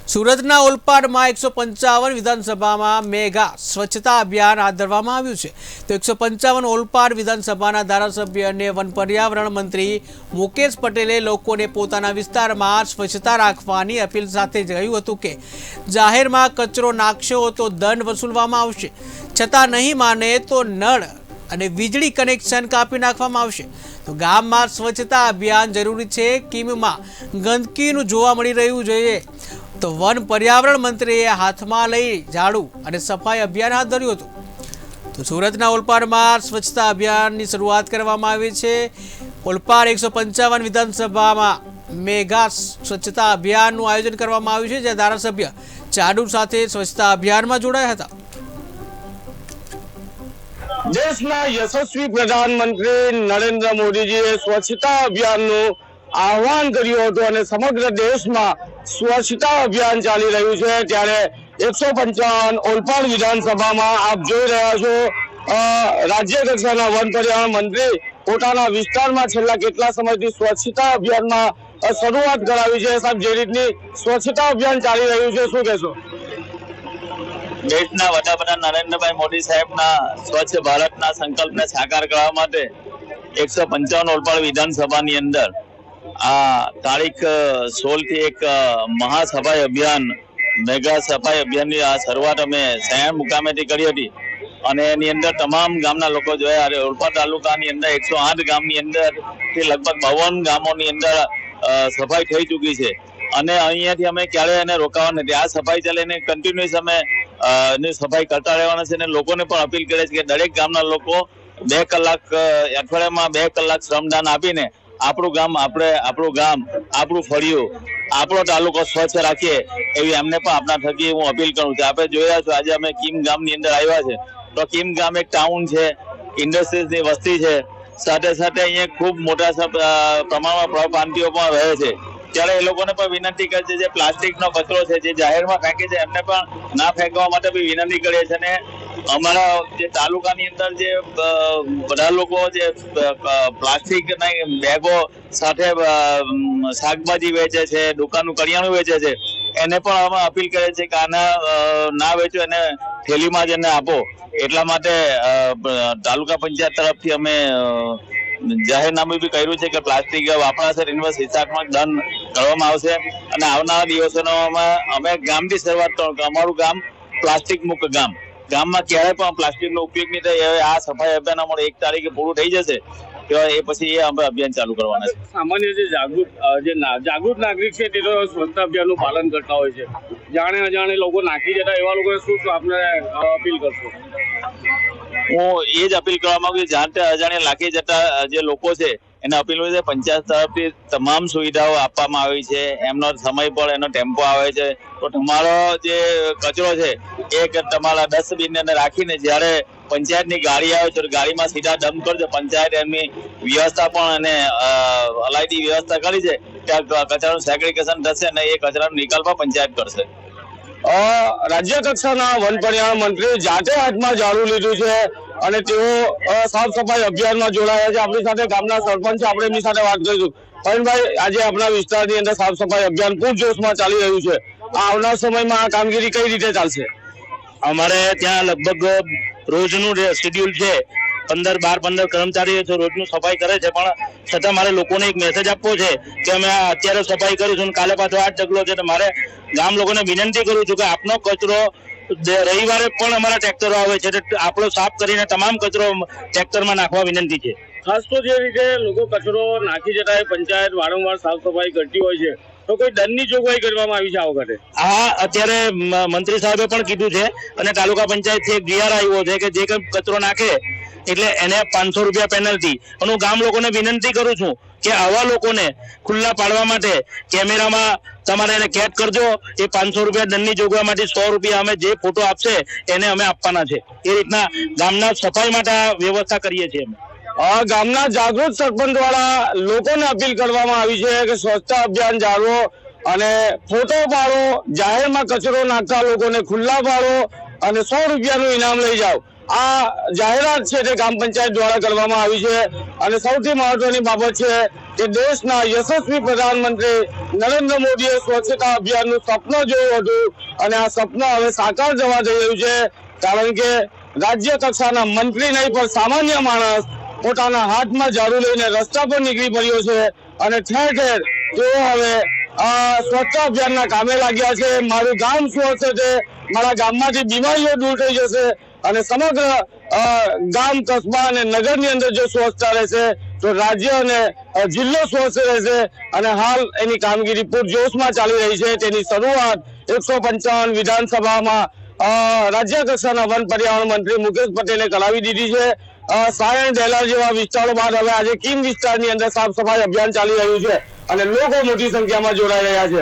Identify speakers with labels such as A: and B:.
A: સુરતના ઓલપાડમાં 155 વિધાનસભામાં મેગા સ્વચ્છતા અભિયાન હાથ ધરવામાં આવ્યું છે। તો 155 ઓલપાડ વિધાનસભાના ધારાસભ્ય અને વન પર્યાવરણ મંત્રી મુકેશ પટેલે લોકોને પોતાના વિસ્તારમાં સ્વચ્છતા રાખવાની અપીલ સાથે કહ્યું હતું કે જાહેરમાં કચરો નાખશો તો દંડ વસૂલવામાં આવશે, છતાં નહીં માને તો નળ અને વીજળી કનેક્શન કાપી નાખવામાં આવશે। તો ગામમાં સ્વચ્છતા અભિયાન જરૂરી છે। કીમમાં ગંદકીનું જોવા મળી રહ્યું છે તો વન પર્યાવરણ મંત્રીએ હાથમાં લઈ ઝાડુ અને સફાઈ અભિયાન હાથ ધર્યું હતું। તો સુરતના ઓલપાડમાં સ્વચ્છતા અભિયાનની શરૂઆત કરવામાં આવી છે। ઓલપાડ 155 વિધાનસભામાં મેગા સ્વચ્છતા અભિયાનનું આયોજન કરવામાં આવ્યું છે, જ્યાં ધારાસભ્ય ઝાડુ સાથે સ્વચ્છતા અભિયાનમાં જોડાયા હતા।
B: દેશના યશસ્વી પ્રધાનમંત્રી નરેન્દ્ર મોદીજીએ સ્વચ્છતા અભિયાનનું આહવાન કર્યું હતું અને સમગ્ર દેશમાં સ્વચ્છતા અભિયાન ચાલી રહ્યું છે। ત્યારે 155 ઓલપાડ વિધાનસભામાં આપ જોઈ રહ્યા છો રાજ્ય કક્ષાના વન પર્યાવરણ મંત્રી પોતાના વિસ્તારમાં છેલ્લા કેટલા સમયથી સ્વચ્છતા અભિયાનમાં શરૂઆત કરાવી છે। સાહેબ, જે રીતની સ્વચ્છતા અભિયાન ચાલી રહ્યું છે, શું કહેશો?
C: દેશના વડાપ્રધાન નરેન્દ્રભાઈ મોદી સાહેબના સ્વચ્છ ભારતના સંકલ્પને સાકાર કરવા માટે 155 ઓલપાડ વિધાનસભાની અંદર આ તારીખ 16 થી એક મહાસફાઈ અભિયાન મેગા સફાઈ અભિયાનની આ શરૂઆત અમે સયાણ મુકામેથી કરી હતી અને એની અંદર તમામ ગામના લોકો જોયા। ઓલપાડ તાલુકાની અંદર 108 ગામની અંદર થી લગભગ 52 ગામોની અંદર સફાઈ થઈ ચૂકી છે અને અહીંયાથી અમે ક્યારેય એને રોકાવા નથી। આ સફાઈ ચાલે એને કન્ટિન્યુઅસ અમે સફાઈ કરતા રહેવાના છે અને લોકોને પણ અપીલ કરે છે કે દરેક ગામના લોકો 2 કલાક અઠવાડિયામાં 2 કલાક શ્રમદાન આપીને આપણું ગામ આપણું ફળિયું આપણો તાલુકો સ્વચ્છ રાખીએ એવી એમને પણ આપના થકી હું અપીલ કરું છું। આપણે જોઈ રહ્યા છો આજે અમે કીમ ગામની અંદર આવ્યા છે તો કીમ ગામ એક ટાઉન છે, ઇન્ડસ્ટ્રીઝની વસ્તી છે, સાથે સાથે અહીંયા ખૂબ મોટા પ્રમાણમાં પ્રવાસીઓ પણ રહે છે। ત્યારે એ લોકોને પણ વિનંતી કરે છે જે પ્લાસ્ટિકનો કચરો છે જે જાહેરમાં ફેંકે છે એમને પણ ના ફેંકવા માટે બી વિનંતી કરીએ છીએ। અને અમારા જે તાલુકાની અંદર જે બધા લોકો જે પ્લાસ્ટિકના બેગો સાથે શાકભાજી વેચે છે, દુકાનનું કરિયાણું વેચે છે, એને પણ અમે અપીલ કરીએ છીએ કે આના ના વેચો, એને થેલીમાં જ એને આપો। એટલા માટે તાલુકા પંચાયત તરફથી અમે જાહેરનામું બી કર્યું છે કે પ્લાસ્ટિક વાપરાશે ઇન્વેસ્ટ હિસાબમાં દંડ કરવામાં આવશે અને આવનારા દિવસોમાં અમે ગામથી શરૂઆત કરો અમારું ગામ પ્લાસ્ટિક મુક્ત ગામમાં ક્યારેય પણ પ્લાસ્ટિકનો ઉપયોગ નહીં થાય। આ સફાઈ અભિયાન અમારું 1 તારીખે પૂરું થઈ જશે તો એ પછી અમે અભિયાન ચાલુ કરવાના છે।
B: સામાન્ય જે જાગૃત નાગરિક છે તે તો સ્વચ્છતા અભિયાનનું પાલન કરતા હોય છે, જાણે અજાણે લોકો નાખી જતા એવા લોકોને શું આપને અપીલ કરશો?
C: હું એ જ અપીલ કરવા માંગુ છું જાણતે અજાણ્યા લાખી જતા જે લોકો છે એને અપીલ હોય છે પંચાયત તરફથી તમામ સુવિધાઓ આપવામાં આવી છે, એમનો સમય પર એનો ટેમ્પો આવે છે। તો તમારો જે કચરો છે એ તમારા ડસ્ટબિનને રાખીને જ્યારે પંચાયતની ગાડી આવે છે ગાડીમાં સીધા ડમ્પ કરજો। પંચાયત એમની વ્યવસ્થા પણ અને અલાયદી વ્યવસ્થા કરી છે ત્યાં કચરાનું સેગ્રીગેશન થશે અને એ કચરાનો નિકાલ પણ પંચાયત કરશે।
B: રાજ્ય કક્ષાના વન પર્યાવરણ મંત્રી જાતે હાથમાં ઝાડુ લીધું છે અને તેઓ સાફ સફાઈ અભિયાનમાં જોડાયા છે। આપણી સાથે ગામના સરપંચ છે, આપણે એમની સાથે વાત કરીશું। પવનભાઈ, આજે આપણા વિસ્તારની અંદર સાફ સફાઈ અભિયાન પૂરજોશમાં ચાલી રહ્યું છે, આવનાર સમયમાં આ કામગીરી કઈ રીતે ચાલશે?
D: અમારે ત્યાં લગભગ રોજનું શેડ્યુલ છે, 15 કર્મચારીઓ છે, રોજનું સફાઈ કરે છે, પણ છતાં મારે લોકોને એક મેસેજ આપવો છે કે અમે અત્યારે સફાઈ કરીશું કાલે પાછો આ ઢગલો છે। તો મારે ગામ લોકોને વિનંતી કરું છું કે આપનો કચરો રવિવારે પણ અમારા ટ્રેક્ટરો આવે છે, આપણો સાફ કરીને તમામ કચરો ટ્રેક્ટરમાં નાખવા વિનંતી છે।
B: ખાસ તો જે રીતે લોકો કચરો નાખી જતા હોય પંચાયત વારંવાર સાફ સફાઈ કરતી હોય છે તો કોઈ દંડની જોગવાઈ કરવામાં આવી છે આ વખતે?
D: હા, અત્યારે મંત્રી સાહેબે પણ કીધું છે અને તાલુકા પંચાયતથી એક GR આવ્યો છે કે જે કંઈ કચરો નાખે એટલે એને 500 રૂપિયા પેનલ્ટી। અને હું ગામ લોકોને વિનંતી કરું છું કે આવા લોકોને ખુલ્લા પાડવા માટે કેમેરામાં તમારે એને કેદ કરજો। એ 500 રૂપિયા દંડની જોગવાઈમાંથી 100 રૂપિયા અમે જે ફોટો આપશે એને અમે આપવાના છે। એ રીતના ગામના સફાઈ માટે આ વ્યવસ્થા કરીએ છીએ અમે।
B: ગામના જાગૃત સરપંચ દ્વારા લોકોને અપીલ કરવામાં આવી છે કે સ્વચ્છતા અભિયાન જાળવો અને ફોટો પાડો, જાહેરમાં કચરો નાખતા લોકોને ખુલ્લા પાડો અને 100 રૂપિયાનું ઇનામ લઈ જાઓ। આ જાહેરાત છે તે ગ્રામ પંચાયત દ્વારા કરવામાં આવી છે અને સૌથી મહત્વની બાબત છે કે દેશના યશસ્વી પ્રધાનમંત્રી નરેન્દ્ર મોદીએ સ્વચ્છતા અભિયાનનું સપનું જોયું હતું અને આ સપનું હવે સાકાર જવા જઈ રહ્યું છે, કારણ કે રાજ્ય કક્ષાના મંત્રી નહીં પણ સામાન્ય માણસ પોતાના હાથમાં ઝાડુ લઈને રસ્તા પર નીકળી પડ્યો છે અને ઠેર ઠેર તેઓ હવે સ્વચ્છતા અભિયાનના કામે લાગ્યા છે. મારું ગામ સ્વચ્છ છે, મારા ગામમાંથી બીમારીઓ દૂર થઈ જશે અને સમગ્ર ગામ, કસ્બા અને નગરની અંદર જો સ્વચ્છતા રહેશે તો રાજ્ય અને જિલ્લો સ્વચ્છ રહેશે અને હાલ એની કામગીરી પૂરજોશમાં ચાલી રહી છે. તેની શરૂઆત 155 વિધાનસભામાં રાજ્ય કક્ષાના વન પર્યાવરણ મંત્રી મુકેશ પટેલે કરાવી દીધી છે. સાયણ, ડેલાર જેવા વિસ્તારો બાદ હવે આજે કીમ વિસ્તારની અંદર સાફ સફાઈ અભિયાન ચાલી રહ્યું છે અને લોકો મોટી સંખ્યામાં જોડાઈ રહ્યા છે.